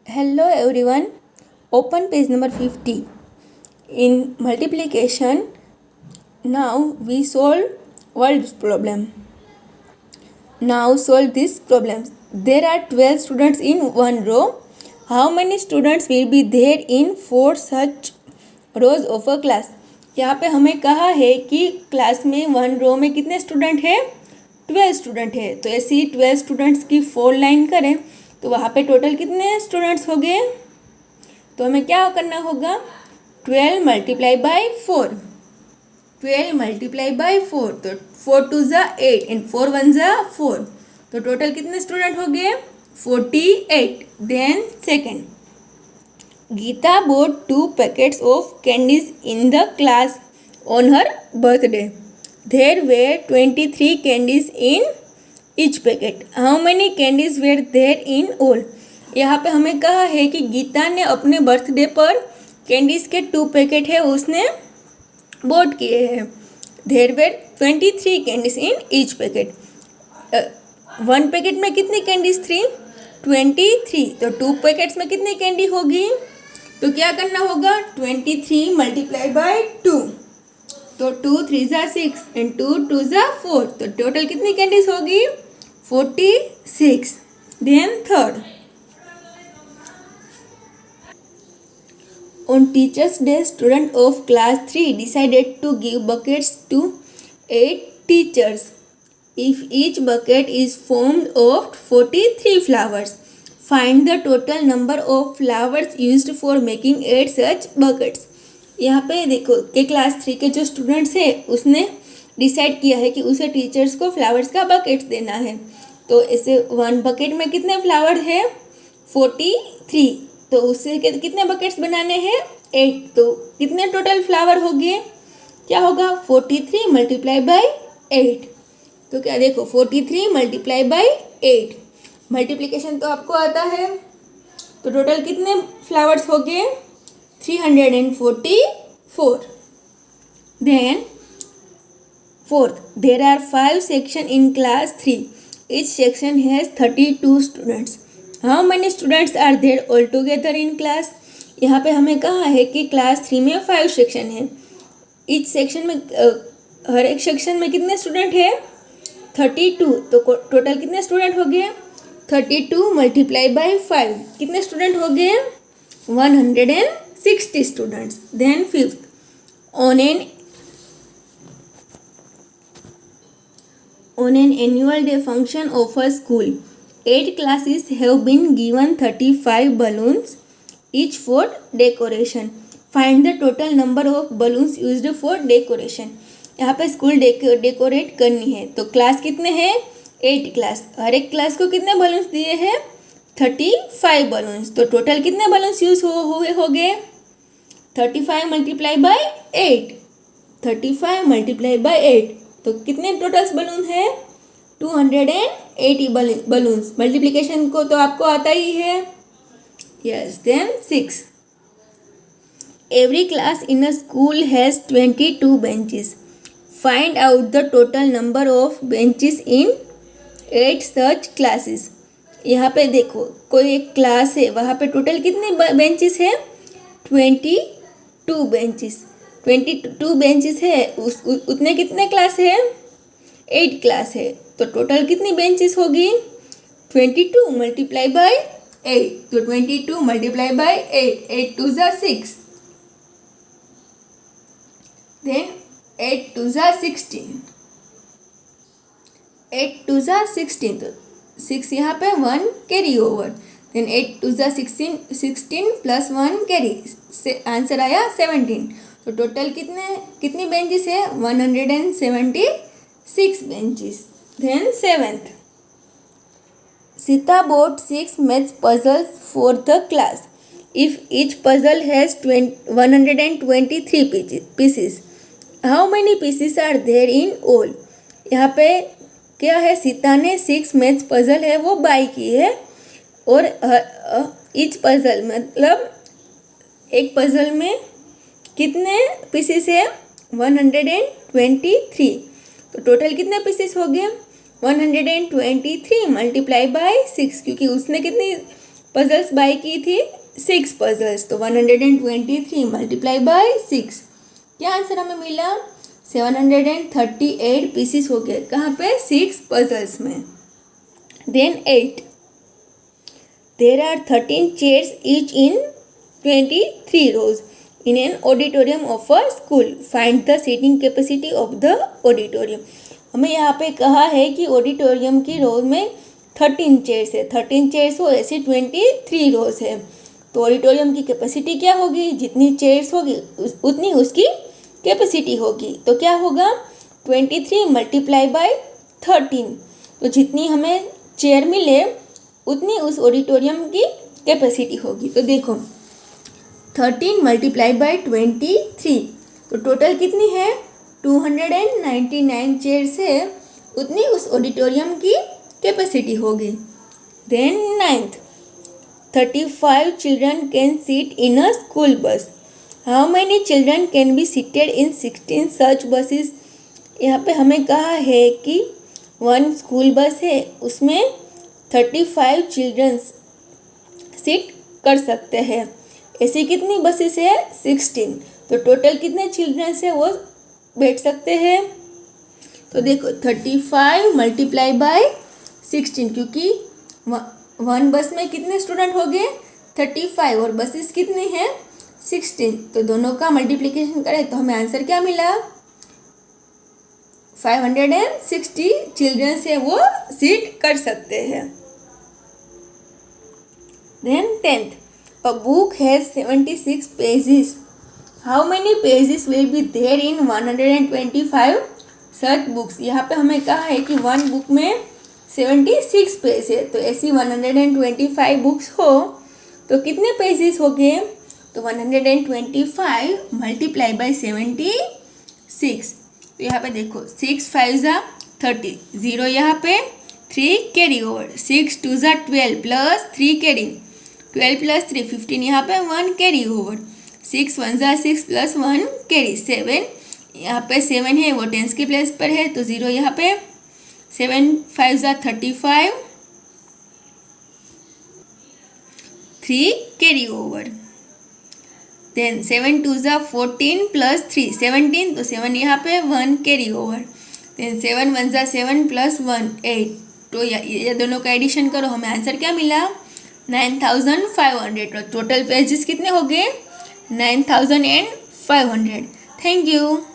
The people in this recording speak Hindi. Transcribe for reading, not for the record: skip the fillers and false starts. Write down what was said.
Hello everyone, open page number 50. In multiplication, now we solve world's problem. Now solve this problem. There are 12 students in one row. How many students will be there in 4 such rows of a class? यहाँ पे हमें कहा है कि क्लास में वन रो में कितने स्टूडेंट है? 12 स्टूडेंट है। तो ऐसे ही 12 स्टूडेंट्स की 4 लाइन करें तो वहाँ पे टोटल कितने स्टूडेंट्स हो गए? तो हमें क्या करना होगा? 12 मल्टीप्लाई बाई 4। 12 मल्टीप्लाई बाई 4 तो 4 2 ज़ा 8 एंड 4 1 ज़ा 4। तो टोटल कितने स्टूडेंट हो गए? 48। Then second, Geeta bought 2 packets of candies in the class on her birthday. There were 23 candies in each packet. How many candies were there in all? यहाँ पे हमें कहा है कि गीता ने अपने बर्थडे पर कैंडीज के 2 पैकेट है उसने बोट किए हैं। There were 23 candies in each packet. One packet में कितनी कैंडीज थी? 23। तो 2 पैकेट्स में कितनी कैंडी होगी? तो क्या करना होगा? 23 मल्टीप्लाई बाई 2। तो 2 3 ज़ा 6 एंड 2 2 ज़ा 4। तो टोटल कितनी कैंडीज होगी? 46। Then third, on Teachers' Day, students of class 3 decided to give buckets to 8 teachers. If each bucket is formed of 43 flowers, find the total number of flowers used for making 8 such buckets. यहाँ पे देखो कि क्लास 3 के जो स्टूडेंट्स है उसने डिसाइड किया है कि उसे टीचर्स को फ्लावर्स का बकेट देना है। तो ऐसे वन बकेट में कितने फ्लावर है? 43। तो उससे कितने बकेट्स बनाने हैं? 8। तो कितने टोटल फ्लावर हो गए? क्या होगा? 43 मल्टीप्लाई बाई 8। तो क्या देखो 43 मल्टीप्लाई बाई 8। मल्टीप्लिकेशन तो आपको आता है। तो टोटल कितने फ्लावर्स हो गए? 344। Then fourth, there are 5 section in class 3. Each section has 32 students. How many students are there altogether in class? यहाँ पे हमें कहा है कि क्लास 3 में 5 सेक्शन है। इच सेक्शन में हर एक सेक्शन में कितने स्टूडेंट है? 32। तो टोटल कितने स्टूडेंट हो गए? 32 मल्टीप्लाई बाई 5। कितने स्टूडेंट हो गए? 160 students. Then fifth, on an annual day function of a school, 8 classes have been given 35 balloons each for decoration. Find the total number of balloons used for decoration. यहाँ पे स्कूल डेकोरेट करनी है। तो क्लास कितने हैं? 8 क्लास। हर एक क्लास को कितने बलून्स दिए हैं? 35 बलून्स। तो टोटल कितने बलून्स यूज हुए हो गए? 35 मल्टीप्लाई बाई 8। 35 multiply by 8। तो कितने टोटल्स बलून है? 280 बलून्स। मल्टीप्लिकेशन को तो आपको आता ही है। Yes. Then 6, every class in a school has 22 benches. Find out the total number of benches in 8 such classes. यहाँ पे देखो कोई एक क्लास है, वहाँ पे टोटल कितने बेंचेस है? 22 बेंचेस। 22 बेंचेस है, उतने कितने क्लास है? 8 क्लास है। तो टोटल कितनी बेंचेस होगी? 22 मल्टीप्लाई बाई 8। तो 22 मल्टीप्लाई बाई 8। 8 2 ज़ा 6। देन 8 2 ज़ा 16। 8 2 ज़ा 16। तो 6 यहाँ पे 1 कैरी ओवर। देन 8 2 ज़ा 16। 16 प्लस 1 कैरी से आंसर आया 17। तो टोटल कितनी बेंचेस है? 176 benches. Then seventh, Sita bought 6 maths puzzles for the class. If each puzzle has 123 pieces, how many pieces are there in all? यहाँ पे क्या है? सीता ने 6 मैथ्स पजल है वो बाई की है और ईच पजल मतलब एक पजल में कितने पीसेस है? 123। तो टोटल कितने पीसेस हो गए? 123 मल्टीप्लाई बाई 6, क्योंकि उसने कितनी पजल्स बाय की थी 6 पजल्स, तो 123 मल्टीप्लाई बाय 6, क्या आंसर हमें मिला? 738 पीसीस हो गए। कहाँ पे? 6 पजल्स में। Then 8, there are 13 chairs each in 23 rows in an auditorium of a school. Find the seating capacity of the auditorium. हमें यहाँ पे कहा है कि ऑडिटोरियम की रो में 13 चेयर्स है, 13 चेयर्स हो ऐसे 23 रोज है, तो ऑडिटोरियम की कैपेसिटी क्या होगी? जितनी चेयर्स होगी उतनी उसकी कैपेसिटी होगी। तो क्या होगा? 23 मल्टीप्लाई बाय 13, तो जितनी हमें चेयर मिले उतनी उस ऑडिटोरियम की कैपेसिटी होगी। तो देखो 13 मल्टीप्लाई बाय 23, तो टोटल कितनी है? 299 चेयर्स है, उतनी उस ऑडिटोरियम की कैपेसिटी होगी। Then 9th, 35 children can seat in a school bus. How many children can be seated in 16 such buses. यहाँ पे हमें कहा है कि 1 स्कूल बस है, उसमें 35 चिल्ड्रंस सीट कर सकते हैं। ऐसी कितनी बसेस है? 16, तो टोटल कितने चिल्ड्रंस है वो बैठ सकते हैं? तो देखो 35 मल्टीप्लाई बाय 16, क्योंकि 1 बस में कितने स्टूडेंट हो गए? 35, और बसेस कितनी हैं? 16, तो दोनों का मल्टीप्लिकेशन करें तो हमें आंसर क्या मिला? 560 चिल्ड्रन से वो सीट कर सकते हैं। Then 10th, a book has 76 pages. How many pages will be there in 125 such books? यहाँ पे हमें कहा है कि 1 बुक में 76 पेज है, तो ऐसी 125 बुक्स हो तो कितने पेजेस हो गए? तो 125 मल्टीप्लाई बाय 76, तो यहाँ पे देखो 6 5 ज़ा 30, 0 यहाँ पे, 3 कैरी ओवर, 6 2 ज़ा 12 प्लस 3 कैरी, 12 प्लस 3 15 यहाँ पे, 1 कैरी ओवर, 6 1 ज़ा 6 प्लस 1 कैरी, 7 यहाँ पे 7 है वो टेंस के प्लेस पर है, तो 0 यहाँ पे, 7 5 ज़ा 35, 3 कैरी ओवर, देन 7 2 ज़ा 14 प्लस 3 17, तो 7 यहाँ पे, 1 कैरी ओवर, देन 7 1 ज़ा 7 प्लस 1 8, तो ये दोनों का एडिशन करो, हमें आंसर क्या मिला? 9500। और टोटल पेजेस कितने हो गए? 9500। Thank you.